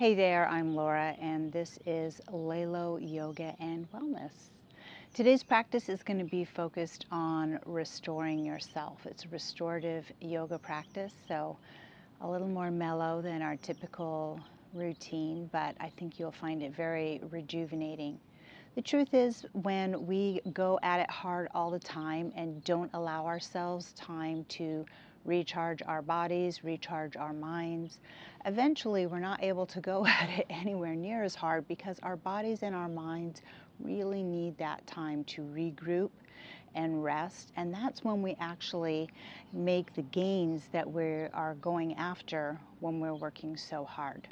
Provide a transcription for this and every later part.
Hey there, I'm Laura, and this is Lalo Yoga and Wellness. Today's practice is going to be focused on restoring yourself. It's a restorative yoga practice, so a little more mellow than our typical routine, but I think you'll find it very rejuvenating. The truth is, when we go at it hard all the time and don't allow ourselves time to recharge our bodies, recharge our minds, eventually we're not able to go at it anywhere near as hard because our bodies and our minds really need that time to regroup and rest. And that's when we actually make the gains that we are going after when we're working so hard.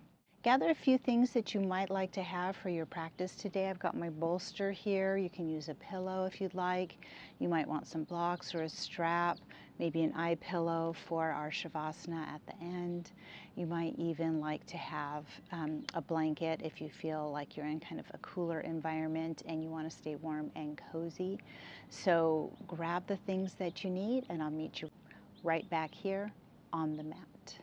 Gather a few things that you might like to have for your practice today. I've got my bolster here. You can use a pillow if you'd like. You might want some blocks or a strap, maybe an eye pillow for our Shavasana at the end. You might even like to have a blanket if you feel like you're in kind of a cooler environment and you want to stay warm and cozy. So grab the things that you need and I'll meet you right back here on the mat.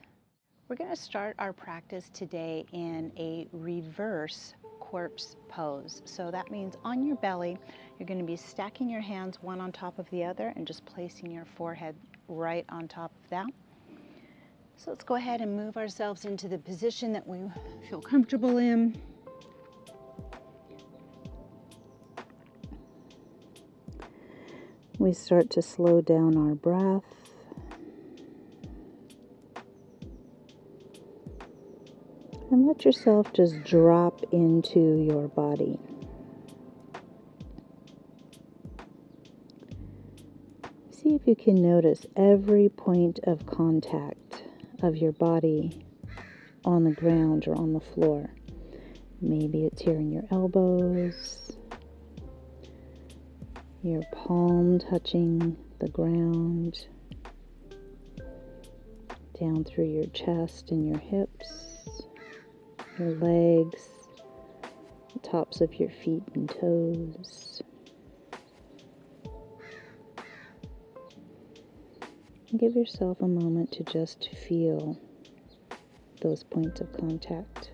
We're going to start our practice today in a reverse corpse pose. So that means on your belly, you're going to be stacking your hands one on top of the other and just placing your forehead right on top of that. So let's go ahead and move ourselves into the position that we feel comfortable in. We start to slow down our breath. And let yourself just drop into your body. See if you can notice every point of contact of your body on the ground or on the floor. Maybe it's here in your elbows, your palm touching the ground, down through your chest and your hips, your legs, the tops of your feet and toes. And give yourself a moment to just feel those points of contact.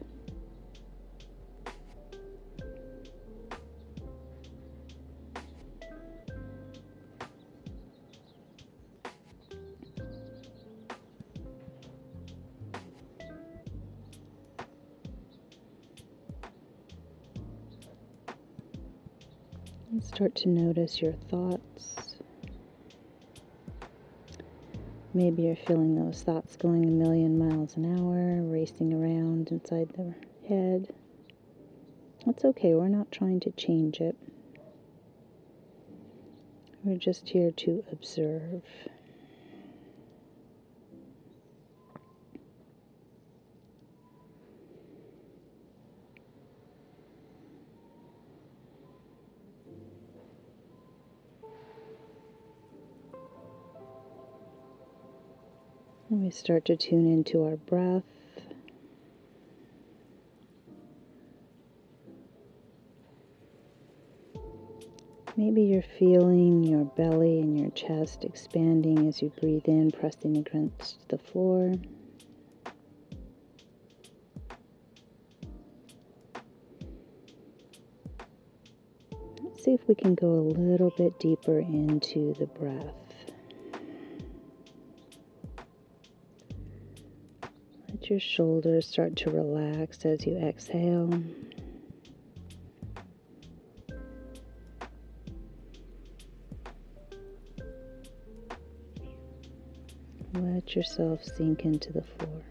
And start to notice your thoughts. Maybe you're feeling those thoughts going a million miles an hour, racing around inside the head. That's okay, we're not trying to change it. We're just here to observe. And we start to tune into our breath. Maybe you're feeling your belly and your chest expanding as you breathe in, pressing against the floor. Let's see if we can go a little bit deeper into the breath. Let your shoulders start to relax as you exhale. Let yourself sink into the floor.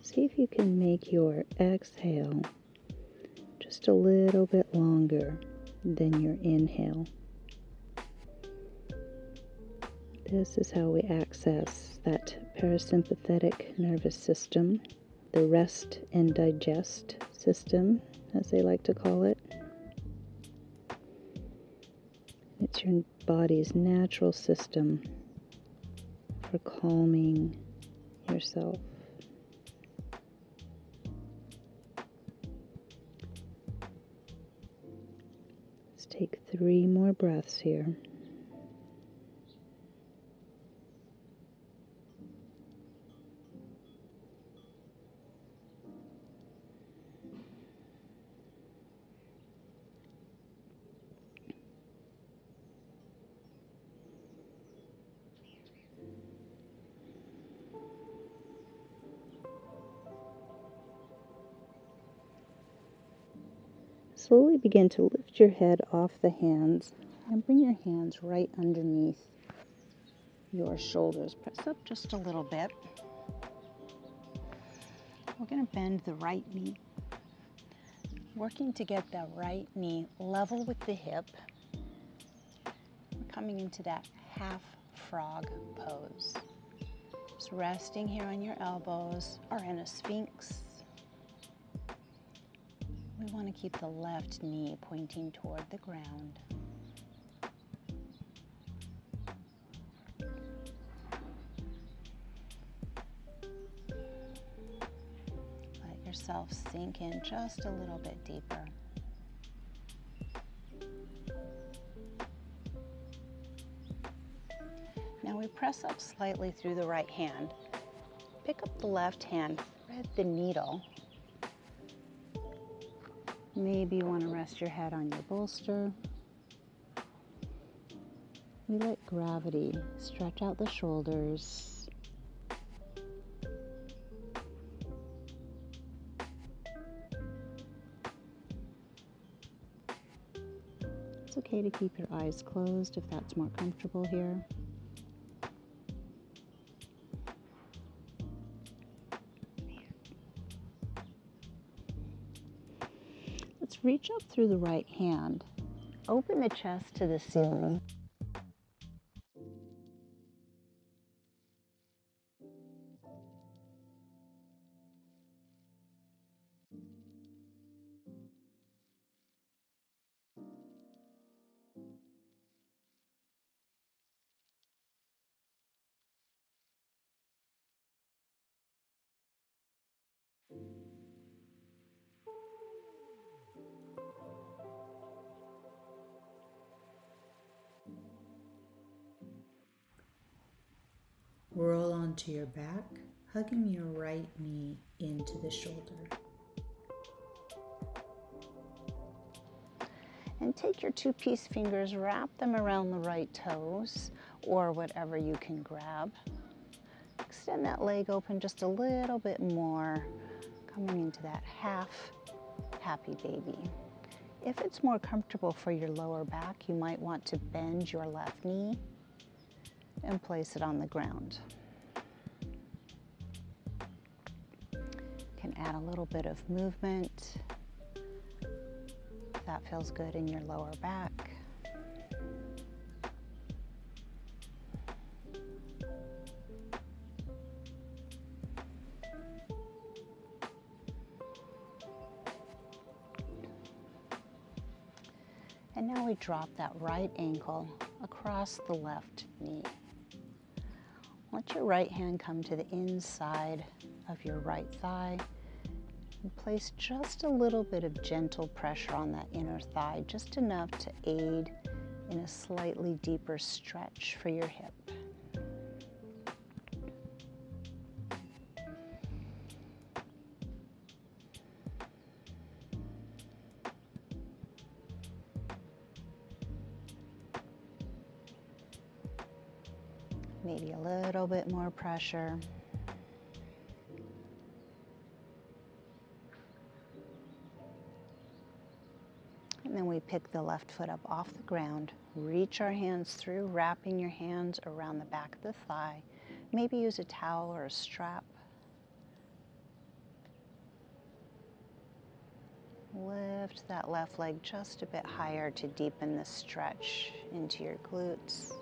See if you can make your exhale just a little bit longer than your inhale. This is how we access that parasympathetic nervous system, the rest and digest system, as they like to call it. It's your body's natural system for calming yourself. Take 3 more breaths here. Slowly begin to lift your head off the hands and bring your hands right underneath your shoulders. Press up just a little bit. We're going to bend the right knee, working to get that right knee level with the hip. We're coming into that half frog pose. Just resting here on your elbows or in a sphinx. We want to keep the left knee pointing toward the ground. Let yourself sink in just a little bit deeper. Now we press up slightly through the right hand. Pick up the left hand, thread the needle. Maybe you want to rest your head on your bolster. We let gravity stretch out the shoulders. It's okay to keep your eyes closed if that's more comfortable here. Let's reach up through the right hand. Open the chest to the ceiling. Roll onto your back, hugging your right knee into the shoulder. And take your 2-piece fingers, wrap them around the right toes or whatever you can grab. Extend that leg open just a little bit more, coming into that half happy baby. If it's more comfortable for your lower back, you might want to bend your left knee and place it on the ground. Can add a little bit of movement if that feels good in your lower back. And now we drop that right ankle across the left knee. Let your right hand come to the inside of your right thigh and place just a little bit of gentle pressure on that inner thigh, just enough to aid in a slightly deeper stretch for your hip. Maybe a little bit more pressure. And then we pick the left foot up off the ground, reach our hands through, wrapping your hands around the back of the thigh. Maybe use a towel or a strap. Lift that left leg just a bit higher to deepen the stretch into your glutes.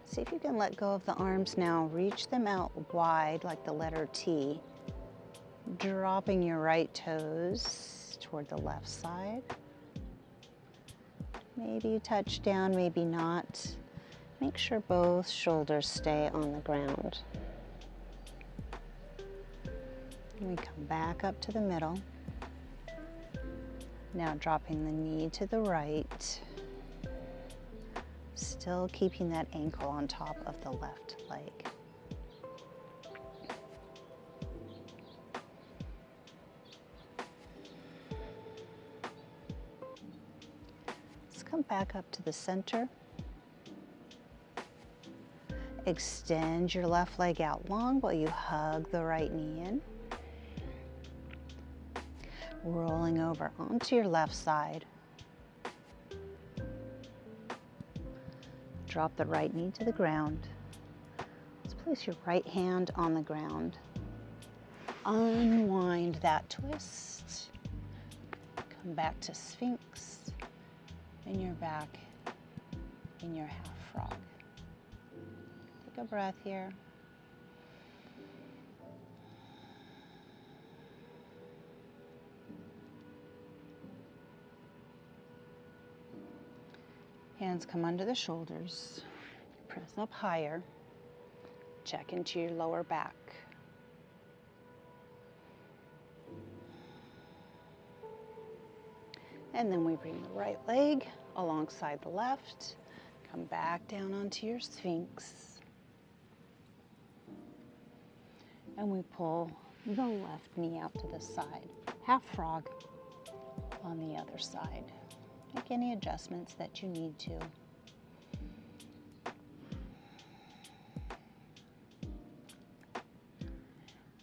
See if you can let go of the arms now. Reach them out wide like the letter T. Dropping your right toes toward the left side. Maybe you touch down, maybe not. Make sure both shoulders stay on the ground. We come back up to the middle. Now dropping the knee to the right. Still keeping that ankle on top of the left leg. Let's come back up to the center. Extend your left leg out long while you hug the right knee in. Rolling over onto your left side. Drop the right knee to the ground. Let's place your right hand on the ground. Unwind that twist. Come back to Sphinx. And you're back in your half frog. Take a breath here. Hands come under the shoulders. Press up higher. Check into your lower back. And then we bring the right leg alongside the left. Come back down onto your Sphinx. And we pull the left knee out to the side. Half frog on the other side. Make any adjustments that you need to.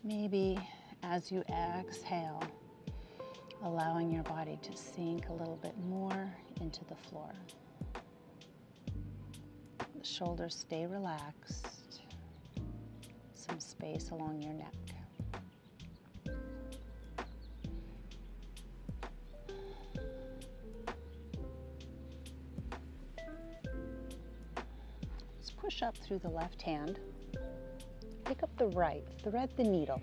Maybe as you exhale, allowing your body to sink a little bit more into the floor. The shoulders stay relaxed. Some space along your neck. Let's push up through the left hand. Pick up the right, thread the needle.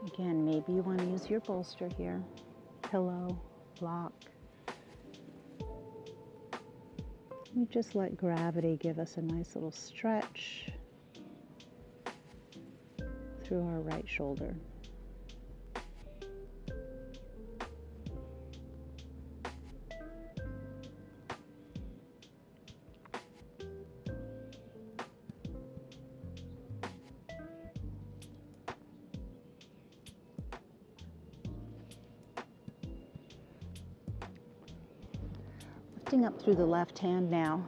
Again, maybe you want to use your bolster here, pillow, block. We just let gravity give us a nice little stretch through our right shoulder. Lifting up through the left hand now.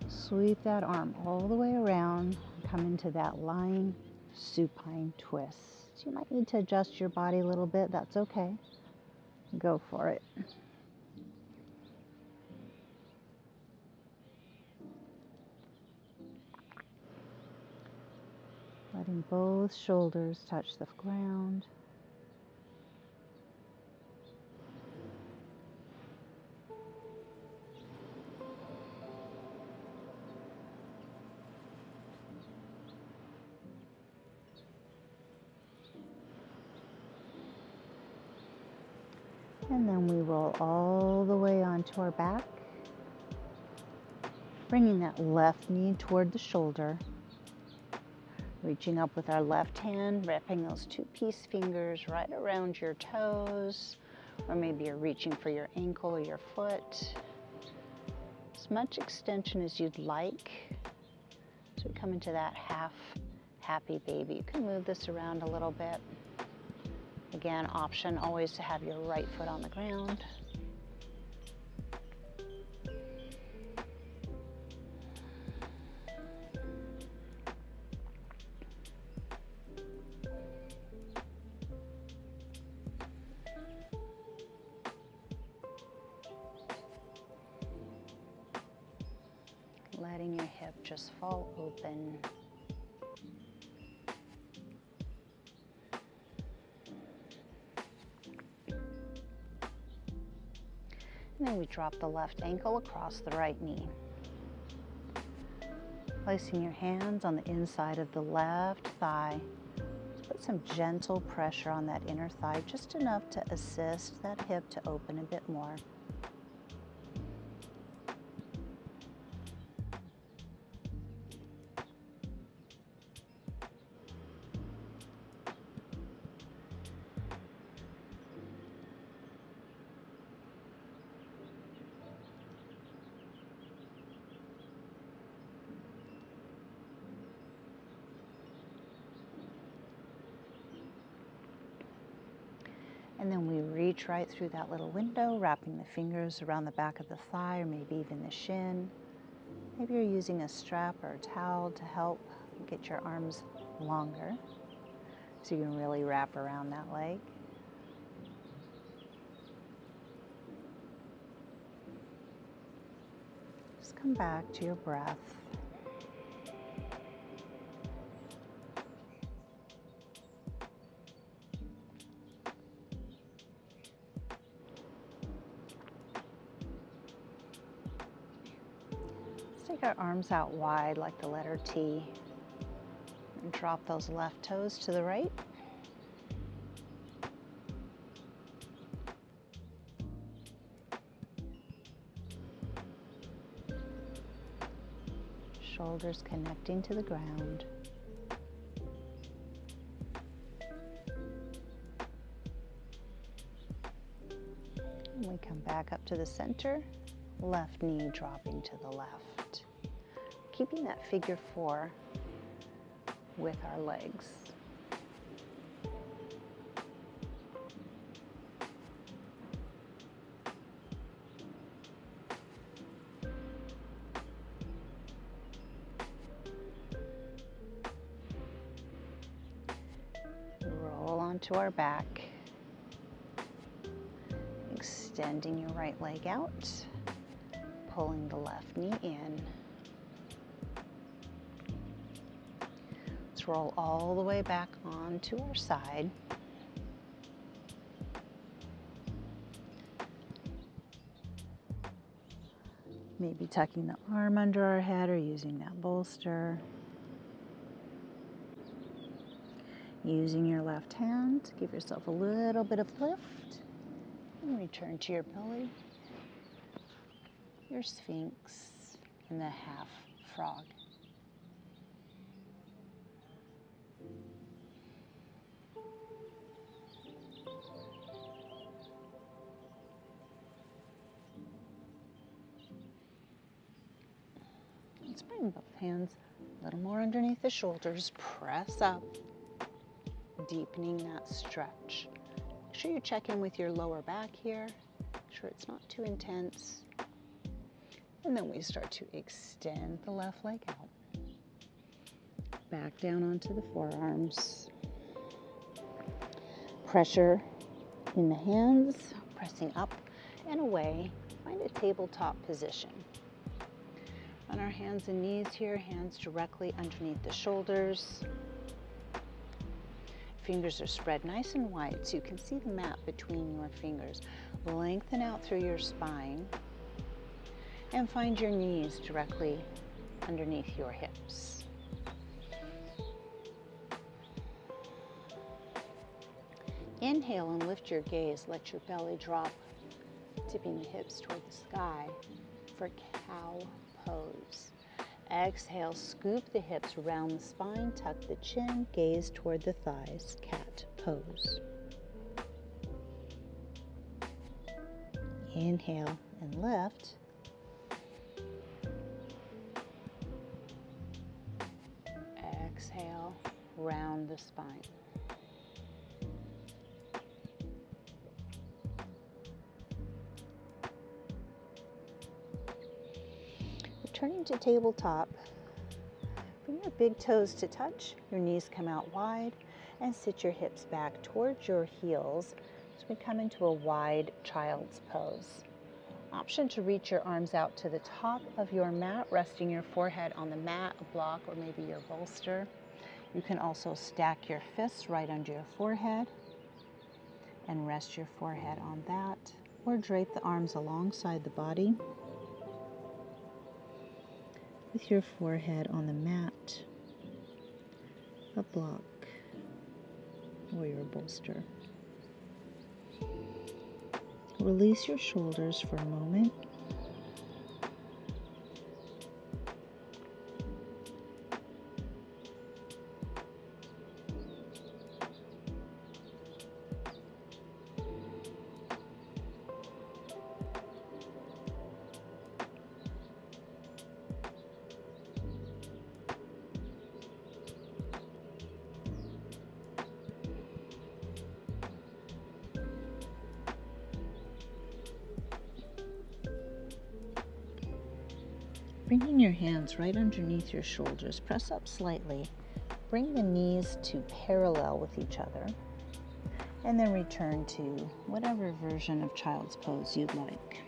Sweep that arm all the way around. Come into that lying supine twist. You might need to adjust your body a little bit. That's okay. Go for it. Letting both shoulders touch the ground. And then we roll all the way onto our back, bringing that left knee toward the shoulder, reaching up with our left hand, wrapping those two peace fingers right around your toes, or maybe you're reaching for your ankle or your foot. As much extension as you'd like. So we come into that half happy baby. You can move this around a little bit. Again, option always to have your right foot on the ground. Letting your hip just fall open. And then we drop the left ankle across the right knee. Placing your hands on the inside of the left thigh. Put some gentle pressure on that inner thigh, just enough to assist that hip to open a bit more. And then we reach right through that little window, wrapping the fingers around the back of the thigh or maybe even the shin. Maybe you're using a strap or a towel to help get your arms longer so you can really wrap around that leg. Just come back to your breath. Let's take our arms out wide like the letter T and drop those left toes to the right. Shoulders connecting to the ground. And we come back up to the center, left knee dropping to the left. Keeping that figure 4 with our legs. Roll onto our back. Extending your right leg out, pulling the left knee in. Let's roll all the way back onto our side. Maybe tucking the arm under our head or using that bolster. Using your left hand to give yourself a little bit of lift. And return to your belly, your sphinx, and the half frog. Let's bring both hands a little more underneath the shoulders. Press up, deepening that stretch. Make sure you check in with your lower back here. Make sure it's not too intense. And then we start to extend the left leg out. Back down onto the forearms. Pressure in the hands, pressing up and away. Find a tabletop position. On our hands and knees here, hands directly underneath the shoulders. Fingers are spread nice and wide so you can see the mat between your fingers. Lengthen out through your spine and find your knees directly underneath your hips. Inhale and lift your gaze. Let your belly drop, tipping the hips toward the sky for cow pose. Exhale, scoop the hips around the spine, tuck the chin, gaze toward the thighs, cat pose. Inhale and lift. Exhale, round the spine. Returning to tabletop, bring your big toes to touch, your knees come out wide, and sit your hips back towards your heels as we come into a wide child's pose. Option to reach your arms out to the top of your mat, resting your forehead on the mat, a block, or maybe your bolster. You can also stack your fists right under your forehead and rest your forehead on that, or drape the arms alongside the body. with your forehead on the mat, a block, or your bolster. Release your shoulders for a moment. Bringing your hands right underneath your shoulders, press up slightly. Bring the knees to parallel with each other, and then return to whatever version of child's pose you'd like.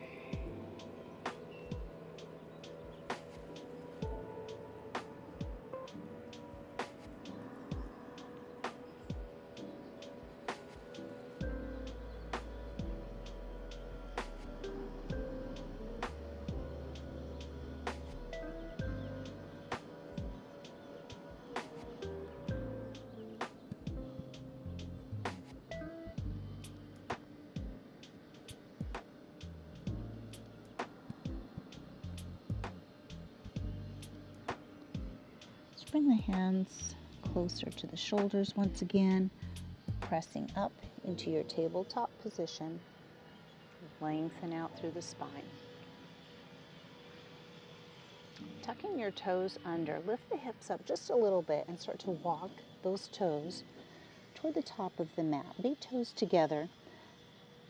Bring the hands closer to the shoulders once again, pressing up into your tabletop position. Lengthen out through the spine. Tucking your toes under, lift the hips up just a little bit and start to walk those toes toward the top of the mat. Big toes together.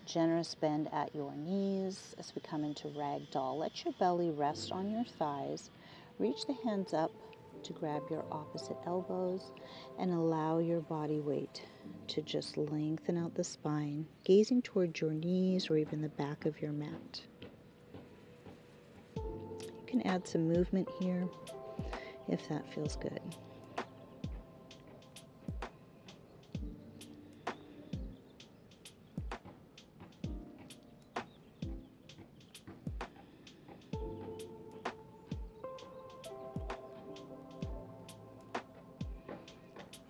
Generous bend at your knees as we come into ragdoll. Let your belly rest on your thighs. Reach the hands up to grab your opposite elbows and allow your body weight to just lengthen out the spine, gazing toward your knees or even the back of your mat. You can add some movement here if that feels good.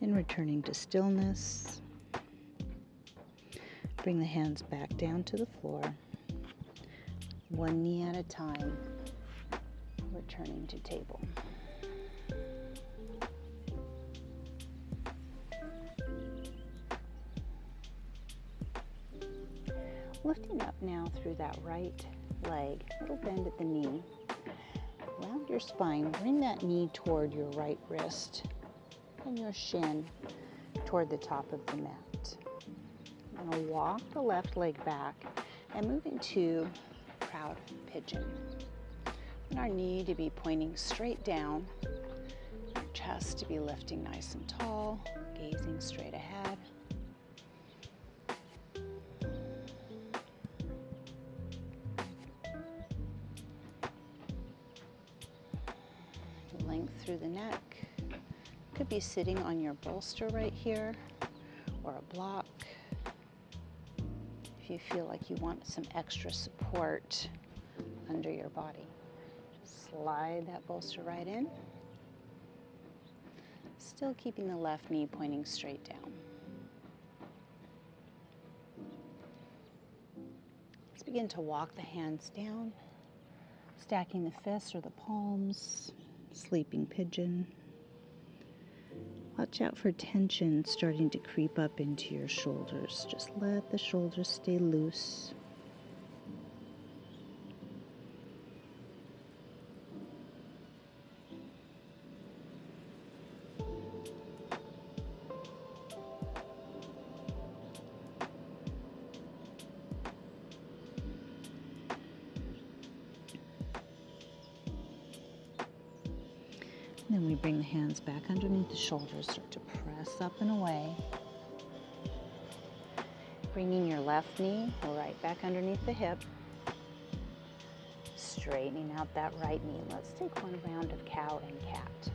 And returning to stillness, bring the hands back down to the floor, one knee at a time, returning to table. Lifting up now through that right leg, little bend at the knee. Round your spine, bring that knee toward your right wrist and your shin toward the top of the mat. I'm going to walk the left leg back and move into proud pigeon. And our knee to be pointing straight down, our chest to be lifting nice and tall, gazing straight ahead. Length through the neck. Could be sitting on your bolster right here or a block. If you feel like you want some extra support under your body, just slide that bolster right in, still keeping the left knee pointing straight down. Let's begin to walk the hands down, stacking the fists or the palms, sleeping pigeon. Watch out for tension starting to creep up into your shoulders. Just let the shoulders stay loose. Then we bring the hands back underneath the shoulders, start to press up and away. Bringing your left knee right back underneath the hip. Straightening out that right knee. Let's take one round of cow and cat.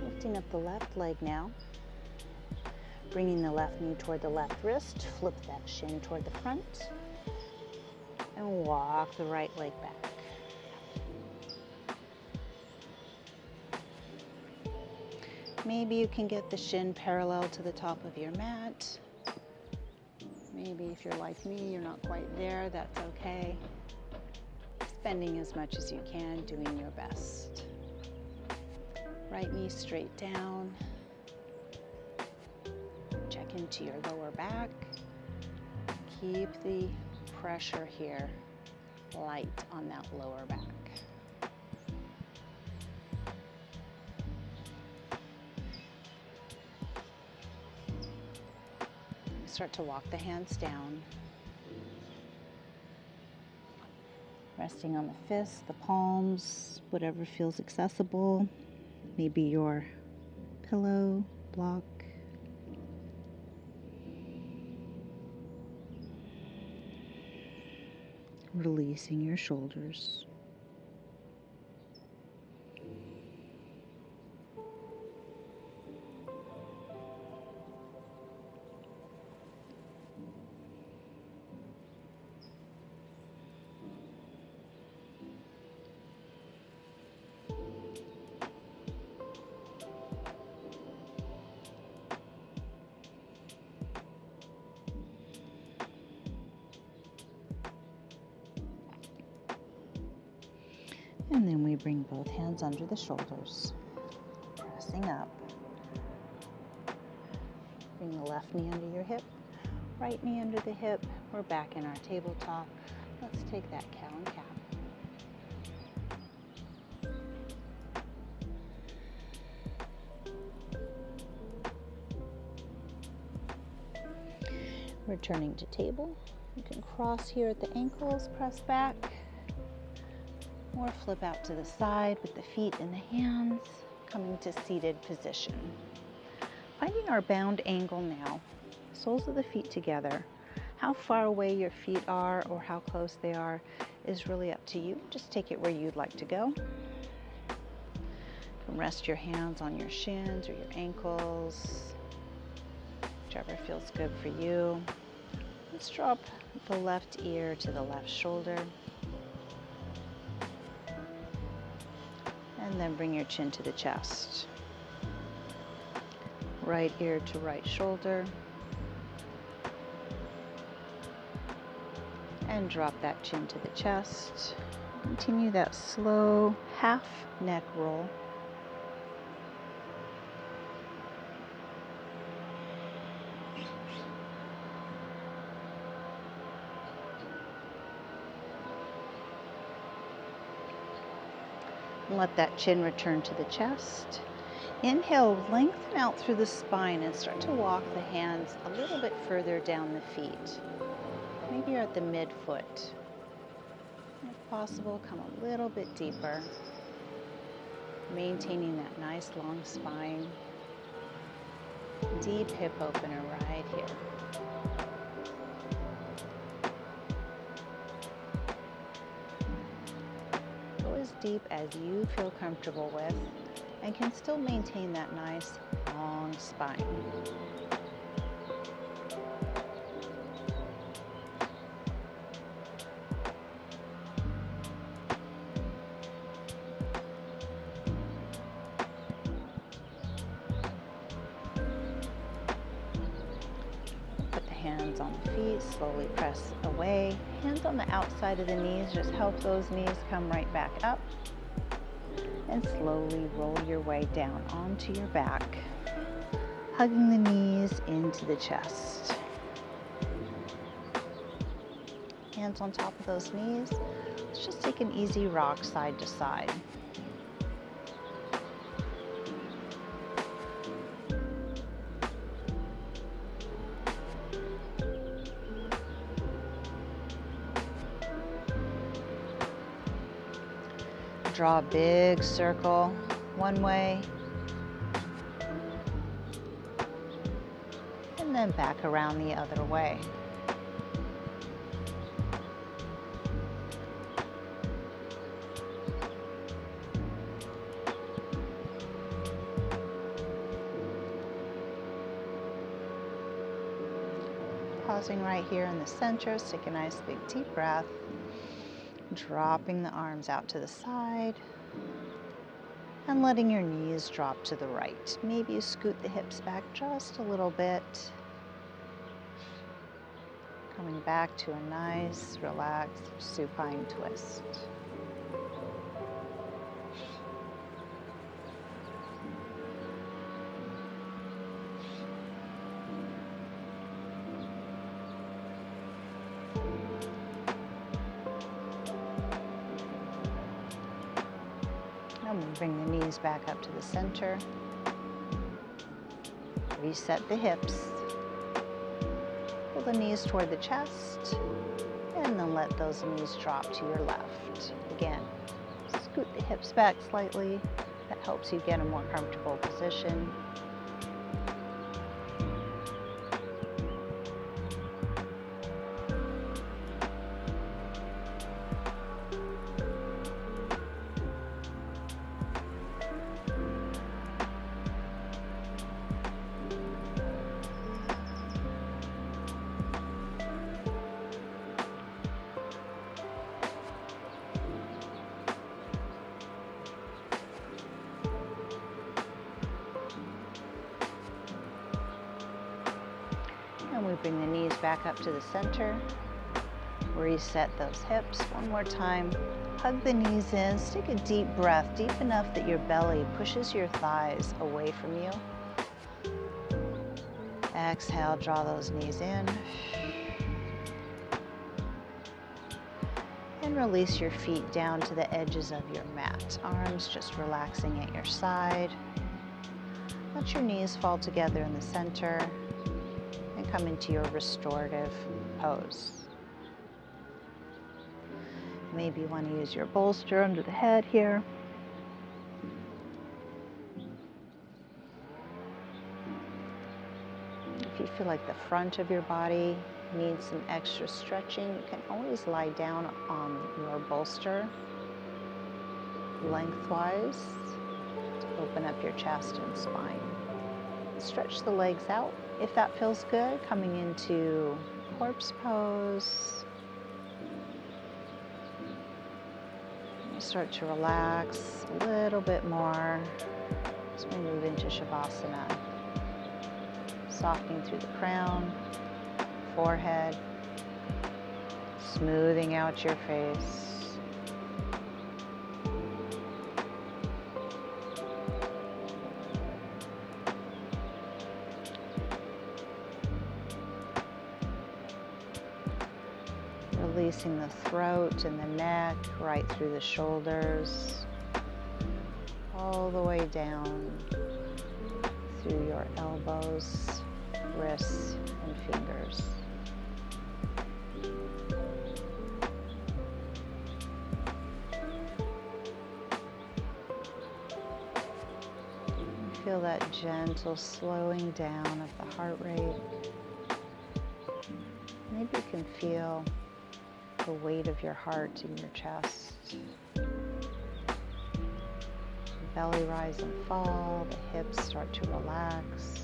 Lifting up the left leg now. Bringing the left knee toward the left wrist, flip that shin toward the front, and walk the right leg back. Maybe you can get the shin parallel to the top of your mat. Maybe if you're like me, you're not quite there, that's okay. Bending as much as you can, doing your best. Right knee straight down. Check into your lower back. Keep the pressure here light on that lower back. Start to walk the hands down. Resting on the fists, the palms, whatever feels accessible. Maybe your pillow, block. Releasing your shoulders. And then we bring both hands under the shoulders, pressing up. Bring the left knee under your hip, right knee under the hip. We're back in our tabletop. Let's take that cow and calf. Returning to table. You can cross here at the ankles, press back. Or flip out to the side with the feet and the hands, coming to seated position. Finding our bound angle now, soles of the feet together. How far away your feet are or how close they are is really up to you. Just take it where you'd like to go. You can rest your hands on your shins or your ankles, whichever feels good for you. Let's drop the left ear to the left shoulder. And then bring your chin to the chest. Right ear to right shoulder. And drop that chin to the chest. Continue that slow half neck roll. Let that chin return to the chest. Inhale, lengthen out through the spine and start to walk the hands a little bit further down the feet. Maybe you're at the midfoot. If possible, come a little bit deeper. Maintaining that nice long spine. Deep hip opener right here. Deep as you feel comfortable with and can still maintain that nice long spine. Put the hands on the feet, slowly press away. Hands on the outside of the knees, just help those knees come right back up. And slowly roll your way down onto your back, hugging the knees into the chest. Hands on top of those knees. Let's just take an easy rock side to side. Draw a big circle one way, and then back around the other way. Pausing right here in the center, take a nice big deep breath, dropping the arms out to the side, and letting your knees drop to the right. Maybe you scoot the hips back just a little bit. Coming back to a nice, relaxed supine twist. And we'll bring the knees back up to the center. Reset the hips. Pull the knees toward the chest, and then let those knees drop to your left. Again, scoot the hips back slightly. That helps you get a more comfortable position. And we bring the knees back up to the center. Reset those hips. One more time. Hug the knees in. Take a deep breath, deep enough that your belly pushes your thighs away from you. Exhale, draw those knees in. And release your feet down to the edges of your mat. Arms just relaxing at your side. Let your knees fall together in the center. And come into your restorative pose. Maybe you want to use your bolster under the head here. If you feel like the front of your body needs some extra stretching, you can always lie down on your bolster lengthwise to open up your chest and spine. Stretch the legs out if that feels good, coming into corpse pose. Start to relax a little bit more as we move into Shavasana. Softening through the crown, forehead, smoothing out your face. Releasing the throat and the neck right through the shoulders, all the way down through your elbows, wrists, and fingers. Feel that gentle slowing down of the heart rate. Maybe you can feel the weight of your heart in your chest. The belly rise and fall, the hips start to relax.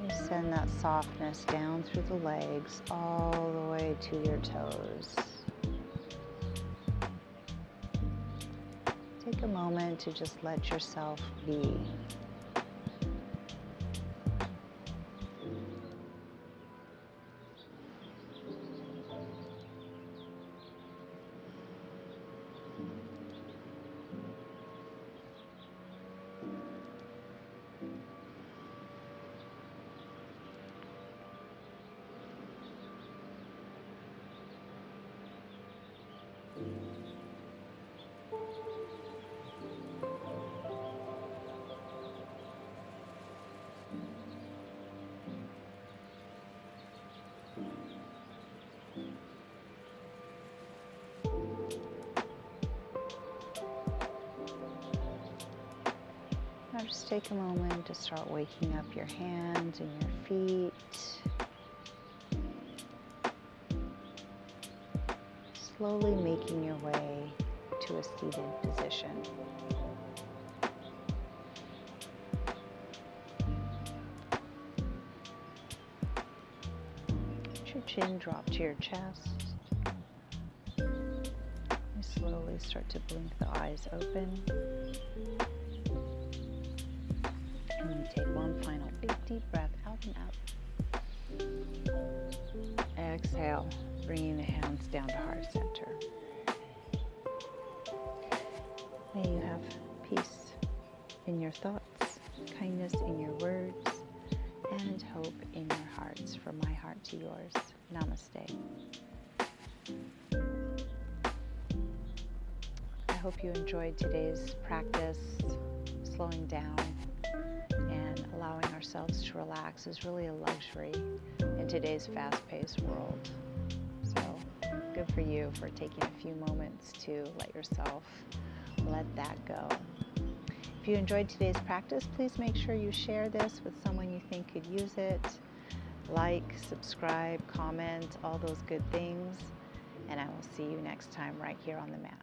You send that softness down through the legs all the way to your toes. Take a moment to just let yourself be. Now just take a moment to start waking up your hands and your feet. Slowly making your way to a seated position. chin drop to your chest. You slowly start to blink the eyes open. And you take one final big deep breath out and out. Exhale, bringing the hands down to heart center. May you have peace in your thoughts, kindness in your words, and hope in your hearts. From my heart to yours. Namaste. I hope you enjoyed today's practice. Slowing down and allowing ourselves to relax is really a luxury in today's fast-paced world. So good for you for taking a few moments to let yourself let that go. If you enjoyed today's practice, please make sure you share this with someone you think could use it. Like, subscribe, comment, all those good things. And I will see you next time right here on the mat.